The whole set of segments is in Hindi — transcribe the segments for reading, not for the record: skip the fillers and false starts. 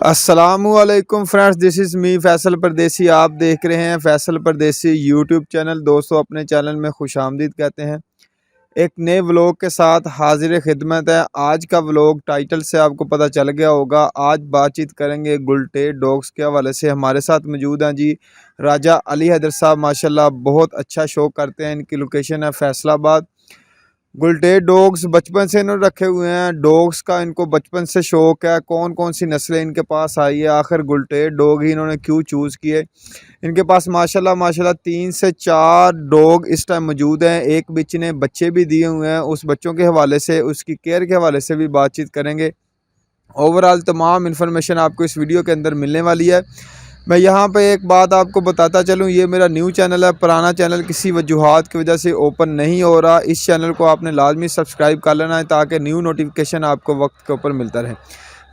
अस्सलामुअलैकुम friends, this is me Faisal परदेसी। आप देख रहे हैं फैसल परदेसी यूट्यूब चैनल। दोस्तों, अपने चैनल में खुशामदीद कहते हैं। एक नए व्लॉग के साथ हाजिर खिदमत है। आज का व्लॉग टाइटल से आपको पता चल गया होगा। आज बातचीत करेंगे गुलटेर डॉग्स के हवाले से। हमारे साथ मौजूद हैं जी राजा अली हैदर साहब। माशाल्लाह बहुत अच्छा शो करते हैं। इनकी लोकेशन है फैसलाबाद। गुलटेर डॉग्स बचपन से इन्होंने रखे हुए हैं। डॉग्स का इनको बचपन से शौक है। कौन कौन सी नस्लें इनके पास आई है, आखिर गुलटेर डॉग ही इन्होंने क्यों चूज़ किए। इनके पास माशाल्लाह माशाल्लाह 3 से 4 डॉग इस टाइम मौजूद हैं। एक बिच ने बच्चे भी दिए हुए हैं। उस बच्चों के हवाले से, उसकी केयर के हवाले से भी बातचीत करेंगे। ओवरऑल तमाम इन्फॉर्मेशन आपको इस वीडियो के अंदर मिलने वाली है। मैं यहाँ पे एक बात आपको बताता चलूँ, ये मेरा न्यू चैनल है। पुराना चैनल किसी वजूहात की वजह से ओपन नहीं हो रहा। इस चैनल को आपने लाजमी सब्सक्राइब कर लेना है ताकि न्यू नोटिफिकेशन आपको वक्त के ऊपर मिलता रहे।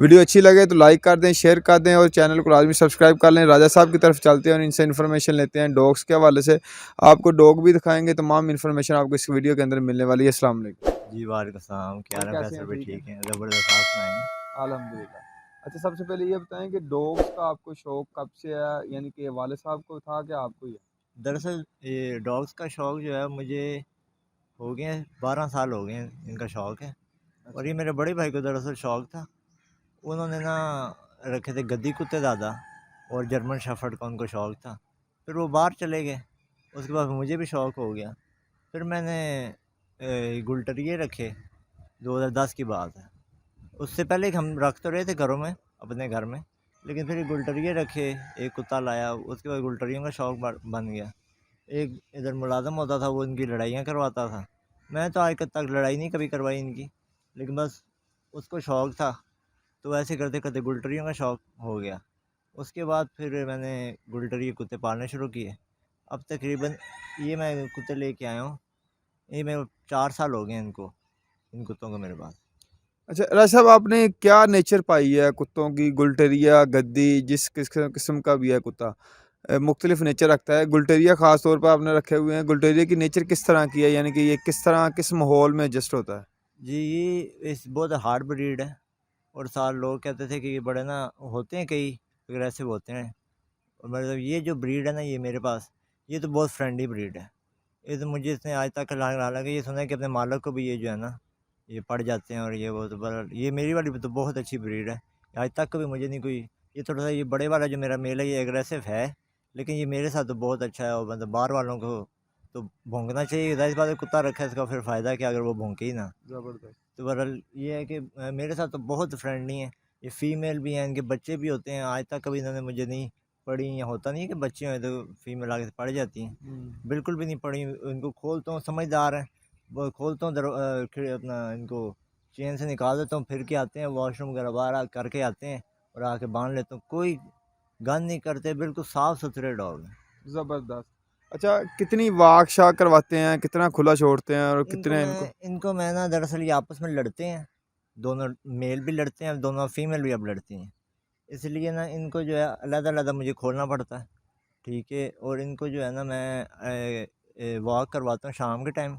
वीडियो अच्छी लगे तो लाइक कर दें, शेयर कर दें और चैनल को लाजमी सब्सक्राइब कर लें। राजा साहब की तरफ चलते हैं और इनसे इन्फॉर्मेशन लेते हैं डॉग्स के हवाले से। आपको डॉग भी दिखाएंगे। तमाम इन्फॉर्मेशन आपको इस वीडियो के अंदर मिलने वाली है। अस्सलाम वालेकुम जी वालेकुम सलाम। क्या और हाल है? कैसे फैसल हैं? भी ठीक ठीक है, है, ज़बरदस्त। आप सुनाएं। अल्हम्दुलिल्लाह। अच्छा, सबसे पहले ये बताएं कि डॉग्स का आपको शौक कब से है, यानी कि वाले साहब को था कि आपको ही है? दरअसल ये डॉग्स का शौक़ जो है मुझे हो गए हैं 12 साल हो गए हैं, इनका शौक़ है। और ये अच्छा। मेरे बड़े भाई को दरअसल शौक़ था। उन्होंने ना रखे थे गद्दी कुत्ते ज़्यादा, और जर्मन शेफर्ड का उनको शौक़ था। फिर वो बाहर चले गए। उसके बाद मुझे भी शौक़ हो गया। फिर मैंने गुलटरिए रखे। 2010 की बात है। उससे पहले हम रख तो रहे थे घरों में, अपने घर में, लेकिन फिर गुलटरिए रखे, एक कुत्ता लाया। उसके बाद गुलटरियों का शौक़ बन गया। एक इधर मुलाज़म होता था, वो इनकी लड़ाइयाँ करवाता था। मैं तो आज तक लड़ाई नहीं कभी करवाई इनकी, लेकिन बस उसको शौक़ था, तो ऐसे करते करते गुलटरियों का शौक़ हो गया। उसके बाद फिर मैंने गुलटरिए कुत्ते पालने शुरू किए। अब तकरीबन ये मैं कुत्ते लेके आया हूँ, ये मेरे 4 साल हो गए इनको, इन कुत्तों को मेरे पास। अच्छा राज साहब, आपने क्या नेचर पाई है कुत्तों की? गुलटेरिया, गद्दी, जिस किस्म का भी है कुत्ता मुख्तलिफ नेचर रखता है। गुलटेरिया ख़ास तौर पर आपने रखे हुए हैं। गुलटेरिया की नेचर किस तरह की है, यानी कि ये किस तरह किस माहौल में एडजस्ट होता है? जी, ये इस बहुत हार्ड ब्रीड है। और सारे लोग कहते थे कि ये बड़े ना होते हैं, कई अग्रेसिव होते हैं। और मतलब ये जो ब्रीड है ना, ये मेरे पास, ये तो बहुत फ्रेंडली ब्रीड है। ये तो मुझे इसने आज तक हालांकि ये सुना है कि अपने मालिक को भी ये जो है ना, ये पड़ जाते हैं और ये वो, तो पर ये मेरी वाली भी तो बहुत अच्छी ब्रीड है। आज तक कभी मुझे नहीं कोई, ये थोड़ा सा ये बड़े वाला जो मेरा मेल है ये एग्रेसिव है, लेकिन ये मेरे साथ तो बहुत अच्छा है। और मतलब बाहर वालों को तो भौंकना चाहिए। ज़ाहिर सी बात है, कुत्ता रखा है, इसका फिर फ़ायदा क्या अगर वो भौंके ही ना। ज़बरदस्त। तो बहरहाल ये है कि मेरे साथ तो बहुत फ्रेंडली हैं। ये फ़ीमेल भी हैं, इनके बच्चे भी होते हैं। आज तक कभी इन्होंने मुझे नहीं पड़ी, या होता नहीं है कि बच्चे हैं तो फ़ीमेल आगे से पड़ जाती हैं, बिल्कुल भी नहीं पड़ी। इनको खोलता हूँ, समझदार हैं। वो खोलता हूँ अपना इनको चेन से निकाल देता हूँ, फिर के आते हैं, वॉशरूम वगैरह बाहर करके आते हैं और आके बांध लेता हूँ। कोई गंद नहीं करते, बिल्कुल साफ़ सुथरे डॉग हैं। ज़बरदस्त। अच्छा, कितनी वाक शाक करवाते हैं, कितना खुला छोड़ते हैं और कितने इनको? इनको मैं ना दरअसल ये आपस में लड़ते हैं। दोनों मेल भी लड़ते हैं, दोनों फीमेल भी अब लड़ती हैं। इसलिए ना इनको जो है अलग-अलग मुझे खोलना पड़ता है, ठीक है। और इनको जो है ना मैं वॉक करवाता हूँ शाम के टाइम,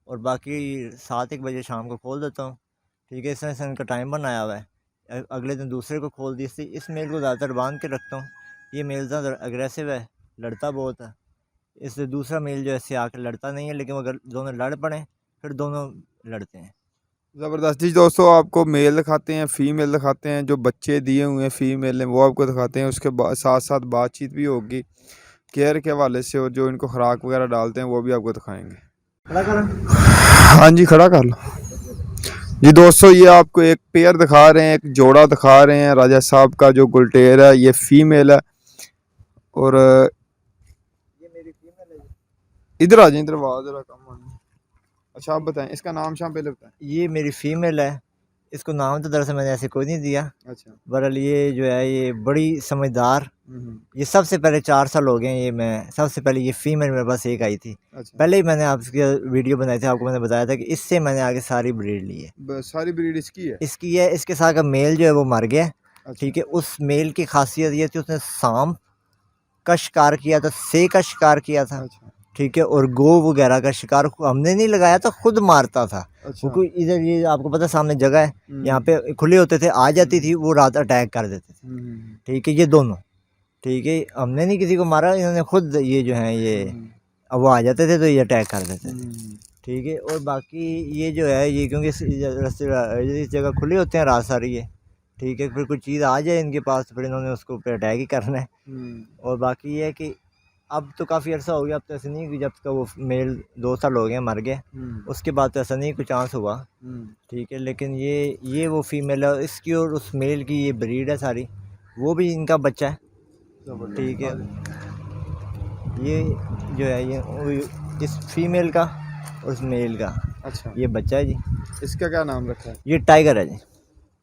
और बाकी 7-1 बजे शाम को खोल देता हूँ, ठीक है। इस तरह से इनका टाइम बनाया हुआ है। अगले दिन दूसरे को खोल दी। इस मेल को ज़्यादातर बांध के रखता हूँ। ये मेल ज़्यादा अग्रेसिव है, लड़ता बहुत है। इससे दूसरा मेल जो है इससे आके लड़ता नहीं है, लेकिन अगर दोनों लड़ पड़ें फिर दोनों लड़ते हैं। ज़बरदस्त जी। दोस्तों, आपको मेल दिखाते हैं, फ़ीमेल दिखाते हैं। जो बच्चे दिए हुए हैं फ़ीमेल ने वो आपको दिखाते हैं। उसके बाद साथ साथ बातचीत भी होगी केयर के हवाले से, और जो इनको खुराक वगैरह डालते हैं वो भी आपको दिखाएंगे। खड़ा करें। हाँ जी, खड़ा कर लो जी। दोस्तों, ये आपको एक पेयर दिखा रहे हैं, एक जोड़ा दिखा रहे हैं। राजा साहब का जो गुलटेर है ये फ़ीमेल है। और ये मेरी फीमेल है। इधर आ जाए, इधर आवाज़ ज़रा कम आ रही है। अच्छा, आप बताएं इसका नाम शाम पहले बताएं। ये मेरी फीमेल है। इसको नाम तो दरअसल मैंने ऐसे कोई नहीं दिया। अच्छा। बहरहाल ये जो है ये बड़ी समझदार। ये सबसे पहले 4 साल हो गए हैं, ये मैं सबसे पहले ये फीमेल मेरे पास एक आई थी। अच्छा। पहले ही मैंने आपके वीडियो बनाई थी, आपको मैंने बताया था कि इससे मैंने आगे सारी ब्रीड ली है। सारी ब्रीड इसकी है? इसकी है, इसके साथ का मेल जो है वो मर गया, अच्छा। ठीक है। उस मेल की खासियत ये थी, उसने सांप का शिकार किया था, का शिकार किया था। अच्छा। ठीक है, और गौ वगैरह का शिकार हमने नहीं लगाया था, खुद मारता था। अच्छा। वो कोई इधर, ये आपको पता सामने जगह है, यहाँ पे खुले होते थे, आ जाती थी वो, रात अटैक कर देते थे। ठीक है, ये दोनों, ठीक है, हमने नहीं किसी को मारा, इन्होंने खुद, ये जो है ये, अब वो आ जाते थे तो ये अटैक कर देते थे। ठीक है, और बाकी ये जो है ये, क्योंकि इस जगह खुले होते हैं रात सारी है, ठीक है, फिर कोई चीज़ आ जाए इनके पास तो फिर इन्होंने उसको पे अटैक ही करना है। और बाकी ये है कि अब तो काफ़ी अर्सा हो गया, अब तो ऐसा नहीं कि जब तक वो मेल 2 साल हो गए मर गए, उसके बाद तो ऐसा नहीं कुछ चांस हुआ। ठीक है, लेकिन ये वो फीमेल है इसकी, और उस मेल की ये ब्रीड है सारी, वो भी इनका बच्चा है। ठीक है, ये जो है ये इस फीमेल का और उस मेल का, अच्छा, ये बच्चा है जी। इसका क्या नाम रखा है? ये टाइगर है जी।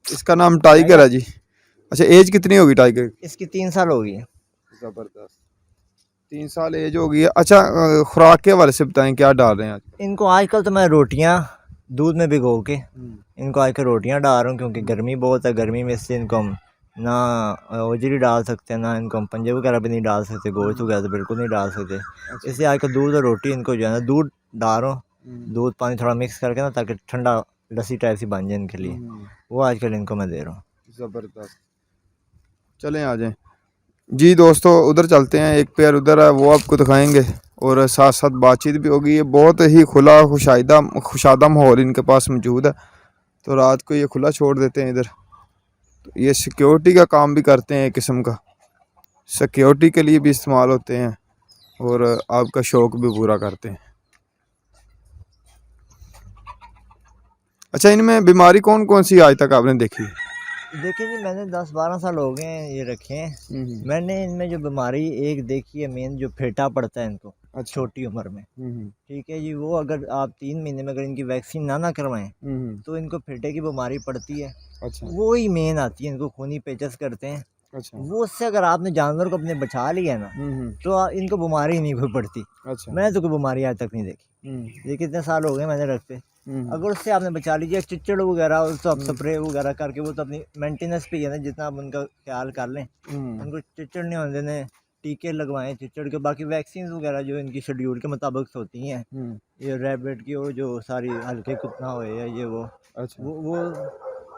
इसका नाम टाइगर है जी। अच्छा, एज कितनी होगी टाइगर की? इसकी 3 साल हो गई है। ज़बरदस्त, 3 साल एज हो गई है। अच्छा, खुराक के हवाले से बताएं, क्या डाल रहे हैं आज? इनको आजकल तो मैं रोटियां दूध में भिगो के इनको आजकल रोटियां डाल रहा हूँ, क्योंकि गर्मी बहुत है। गर्मी में इससे इनको हम ना ओजरी डाल सकते हैं, ना इनको हम पंजे वगैरह भी नहीं डाल सकते, गोश्त वगैरह तो बिल्कुल नहीं डाल सकते। इसलिए आजकल दूध और रोटी इनको जो है ना, दूध डाल रहा हूँ, दूध पानी थोड़ा मिक्स करके ना, ताकि ठंडा लस्सी टाइप सी बन जाए इनके लिए, वो आजकल इनको मैं दे रहा हूँ। ज़बरदस्त, चलें आ जाएं जी दोस्तों, उधर चलते हैं, एक पेयर उधर है वो आपको दिखाएंगे, और साथ साथ बातचीत भी होगी। ये बहुत ही खुला खुशादा माहौल इनके पास मौजूद है, तो रात को ये खुला छोड़ देते हैं इधर। तो ये सिक्योरिटी का काम भी करते हैं, एक किस्म का सिक्योरिटी के लिए भी इस्तेमाल होते हैं, और आपका शौक़ भी पूरा करते हैं। अच्छा, इनमें बीमारी कौन कौन सी आज तक आपने देखी? देखिए जी, मैंने 10-12 साल हो गए हैं ये रखे हैं। मैंने इनमें जो बीमारी एक देखी है मेन, जो फेटा पड़ता है इनको छोटी उम्र में। ठीक है जी, वो अगर आप 3 महीने में अगर इनकी वैक्सीन ना करवाएं तो इनको फेटे की बीमारी पड़ती है। अच्छा, वो ही मेन आती है, इनको खूनी पेचस करते हैं। अच्छा, वो उससे अगर आपने जानवर को अपने बचा लिया ना, तो इनको बीमारी नहीं कोई पड़ती। अच्छा, मैंने तो कोई बीमारी आज तक नहीं देखी। देखिए कितने साल हो गए मैंने रखते। अगर उससे आपने बचा लीजिए, चिचड़ वगैरह और तो आप स्प्रे वगैरह करके, वो तो अपनी मेंटेनेंस पे ही है ना, जितना आप उनका ख्याल कर लें, उनको चिचड़ नहीं होने देने, टीके लगवाएं चिचड़ के। बाकी वैक्सीन वगैरह जो इनकी शेड्यूल के मुताबिक होती हैं, ये रैबिट की और जो सारी हल्के कुत्ता हो या ये वो, अच्छा,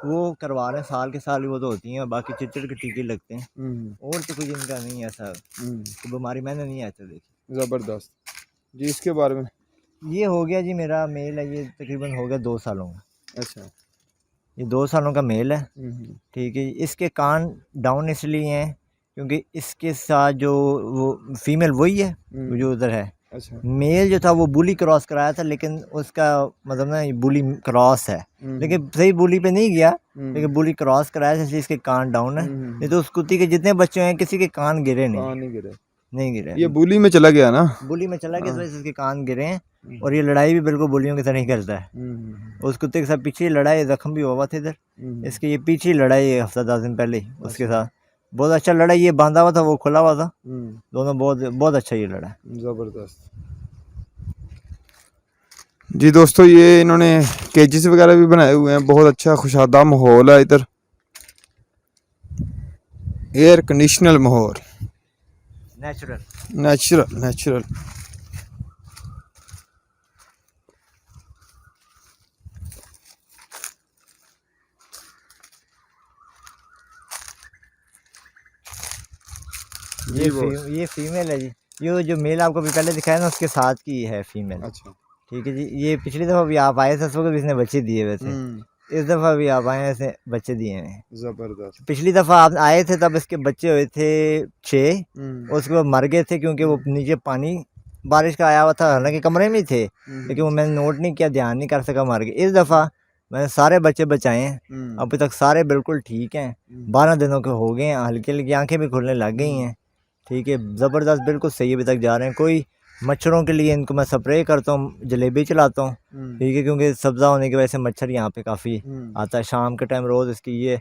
वो करवा रहे हैं, साल के साल वो तो होती हैं। बाकी चिचड़ के टीके लगते हैं, और तो कुछ इनका नहीं है ऐसा, तो बीमारी मैंने नहीं ऐसा देखी। ज़बरदस्त जी। इसके बारे में ये हो गया जी, मेरा मेल है, ये तकरीबन हो गया 2 सालों का। अच्छा, ये 2 सालों का मेल है। ठीक है, इसके कान डाउन इसलिए हैं क्योंकि इसके साथ जो वो फीमेल वही है जो उधर है। अच्छा, मेल जो था वो बुली क्रॉस कराया था, लेकिन उसका मतलब ना ये बुली क्रॉस है, लेकिन सही बुली पे नहीं गया, लेकिन बुली क्रॉस कराया था, इसलिए इसके कान डाउन है। नहीं तो उस कुत्ती के जितने बच्चे हैं किसी के कान गिरे नहीं गिरे। ये बुली में चला गया ना, बुली में चला गया, तो इसके कान गिरे हैं। और ये लड़ाई भी बिल्कुल बुलियों की तरह ही करता है। उस कुत्ते के साथ पीछे लड़ाई, जख्म भी हुआ था इधर, इसकी ये पीछे लड़ाई हफ्ता 10 दिन पहले उसके साथ बहुत अच्छा लड़ा। ये बांधा हुआ था, वो खुला हुआ था, दोनों बहुत अच्छा ये लड़ा। ज़बरदस्त जी दोस्तों, ये इन्होंने केजेस वगैरह भी बनाए हुए हैं, बहुत अच्छा खुशादा माहौल है इधर, एयर कंडीशनल माहौल, नेचुरल। ये फीमेल है जी। ये जो मेल आपको भी पहले दिखाया ना, उसके साथ की है फीमेल। अच्छा, ठीक है जी, ये पिछली दफ़ा भी आप आए थे, उस वक्त भी इसने बच्चे दिए हुए थे। इस दफ़ा भी आप आए हैं, इसने बच्चे दिए हैं। ज़बरदस्त। पिछली दफ़ा आप आए थे तब इसके बच्चे हुए थे 6, उसके बाद मर गए थे क्योंकि वो नीचे पानी बारिश का आया हुआ था, हालांकि कमरे में ही थे, लेकिन वो मैंने नोट नहीं किया, ध्यान नहीं कर सका, मर गए। इस दफ़ा मैंने सारे बच्चे बचाए हैं, अभी तक सारे बिल्कुल ठीक हैं। 12 दिनों के हो गए हैं, हल्की हल्की आँखें भी खुलने लग गई हैं। ठीक है, ज़बरदस्त बिल्कुल सही अभी तक जा रहे हैं। कोई मच्छरों के लिए इनको मैं स्प्रे करता हूँ, जलेबी चलाता हूँ। ठीक है, क्योंकि सब्ज़ा होने की वजह से मच्छर यहाँ पे काफ़ी आता है। शाम के टाइम रोज़ इसकी ये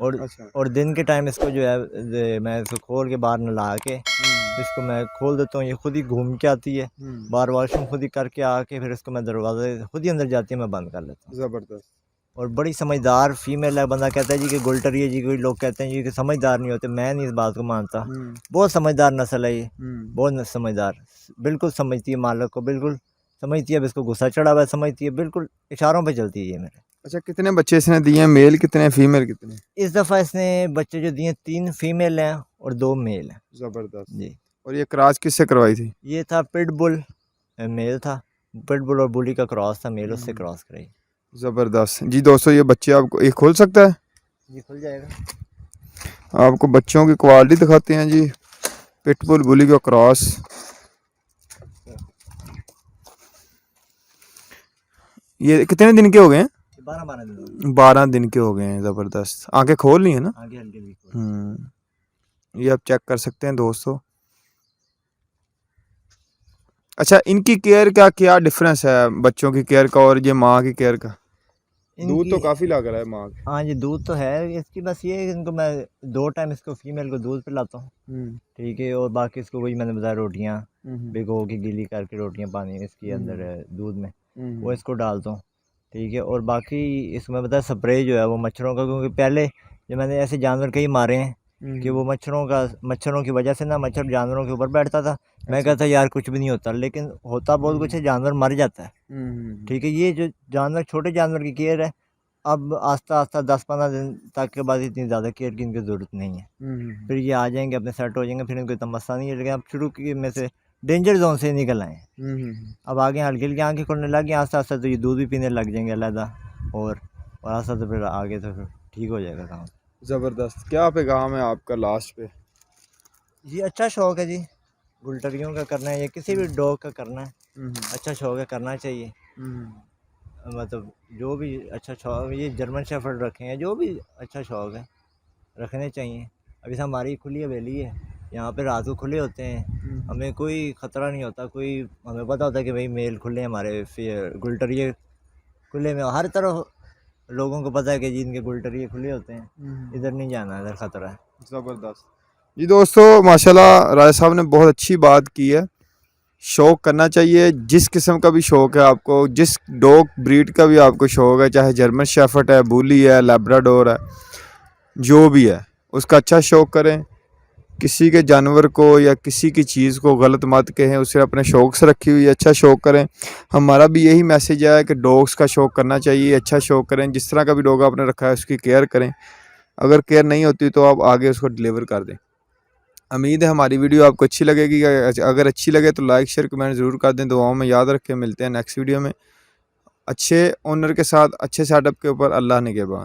और दिन के टाइम इसको जो है मैं इसको खोल के बाहर नला के इसको मैं खोल देता हूँ, ये खुद ही घूम के आती है, बाहर वॉशरूम खुद ही करके आके फिर इसको मैं दरवाजे खुद ही अंदर जाती है, मैं बंद कर लेता हूँ। ज़बरदस्त और बड़ी समझदार फीमेल है। बंदा कहता है जी कि गुलटरी है जी, कोई लोग कहते हैं जी कि समझदार नहीं होते, मैं नहीं इस बात को मानता। बहुत समझदार नस्ल है ये, बहुत समझदार, बिल्कुल समझती है मालिक को, बिल्कुल समझती है। अब इसको गुस्सा चढ़ा हुआ है, समझती है, बिल्कुल इशारों पे चलती है ये मेरे। अच्छा, कितने बच्चे इसने दिए हैं? मेल कितने, फीमेल कितने? इस दफ़ा इसने बच्चे जो दिए 3 फीमेल हैं और 2 मेल हैं। ज़बरदस्त जी। और ये क्रॉस किससे करवाई थी? ये था पिटबुल, मेल था, पिटबुल और बुली का क्रॉस था, मेल उससे क्रॉस कराई। ज़बरदस्त जी। दोस्तों ये बच्चे आपको ये खोल सकता है? जी खुल जाएगा। आपको बच्चों की क्वालिटी दिखाते हैं जी। पिटबुल बुली का क्रॉस, ये कितने दिन के हो गए हैं? 12 दिन 12 दिन के हो गए हैं। ज़बरदस्त, आंखें खोल ली है ना? आगे हल्की हल्की। ये आप चेक कर सकते हैं दोस्तों। अच्छा, इनकी केयर का क्या डिफरेंस है, बच्चों की केयर का और ये माँ की केयर का? दूध तो काफ़ी लग रहा है माँ का। हाँ जी, दूध तो है इसकी, बस ये है कि इनको मैं 2 टाइम इसको फीमेल को दूध पिलाता हूँ, ठीक है। और बाकी इसको वही मैंने बताया, रोटियाँ भिगो के गीली करके रोटियाँ पानी इसके अंदर दूध में वो इसको डालता हूँ, ठीक है। और बाकी इसको मैं बताया स्प्रे जो है वो मच्छरों का, क्योंकि पहले जो मैंने ऐसे जानवर कई मारे हैं कि वो मच्छरों की वजह से ना मच्छर जानवरों के ऊपर बैठता था। मैं कहता यार कुछ भी नहीं होता, लेकिन होता बहुत कुछ है, जानवर मर जाता है, ठीक है। ये जो जानवर, छोटे जानवर की केयर है, अब आस्ता-आस्ता 10-15 दिन तक के बाद इतनी ज़्यादा केयर की इनकी ज़रूरत नहीं है। फिर ये आ जाएँगे, अपने सेट हो जाएँगे, फिर इनको इतना मसला नहीं है। लेकिन अब शुरू की में से डेंजर ज़ोन से निकल आए हैं। अब आगे हल्की-हल्की आँखें खुलने लग गई, आस्ता-आस्ता तो ये दूध भी पीने लग जाएँगे अलहदा, और आस्ता तो फिर आगे तो फिर ठीक हो जाएगा काम। ज़बरदस्त। क्या पैगाम है आपका लास्ट पे? जी अच्छा शौक़ है जी, गुलटरियों का करना है या किसी भी डॉग का करना है, अच्छा शौक़ है, करना चाहिए। मतलब जो भी अच्छा शौक़, ये जर्मन शेफ़र्ड रखे हैं, जो भी अच्छा शौक़ है रखने चाहिए। अभी से हमारी खुली हवेली है, यहाँ पे रात को खुले होते हैं, हमें कोई ख़तरा नहीं होता, कोई हमें पता होता है कि भाई मेल खुले हैं हमारे, फिर गुलटरिए खुले में, हर तरफ लोगों को पता है कि जी इनके गुलटरिए खुले होते हैं, इधर नहीं जाना, इधर ख़तरा है। ज़बरदस्त जी। दोस्तों माशाल्लाह राय साहब ने बहुत अच्छी बात की है। शौक़ करना चाहिए, जिस किस्म का भी शौक़ है आपको, जिस डॉग ब्रीड का भी आपको शौक़ है, चाहे जर्मन शेफ़र्ड है, बुली है, लैब्राडोर है, जो भी है उसका अच्छा शौक़ करें। किसी के जानवर को या किसी की चीज़ को गलत मत कहें, उसे अपने शौक़ से रखी हुई अच्छा शौक़ करें। हमारा भी यही मैसेज है कि डॉग्स का शौक़ करना चाहिए, अच्छा शौक़ करें। जिस तरह का भी डॉग आपने रखा है उसकी केयर करें, अगर केयर नहीं होती तो आप आगे उसको डिलीवर कर दें। उम्मीद है हमारी वीडियो आपको अच्छी लगेगी। अगर अच्छी लगे तो लाइक शेयर कमेंट ज़रूर कर दें। दुआओं में याद रखें। मिलते हैं नेक्स्ट वीडियो में अच्छे ओनर के साथ, अच्छे सेटअप के ऊपर। अल्लाह निगहबान।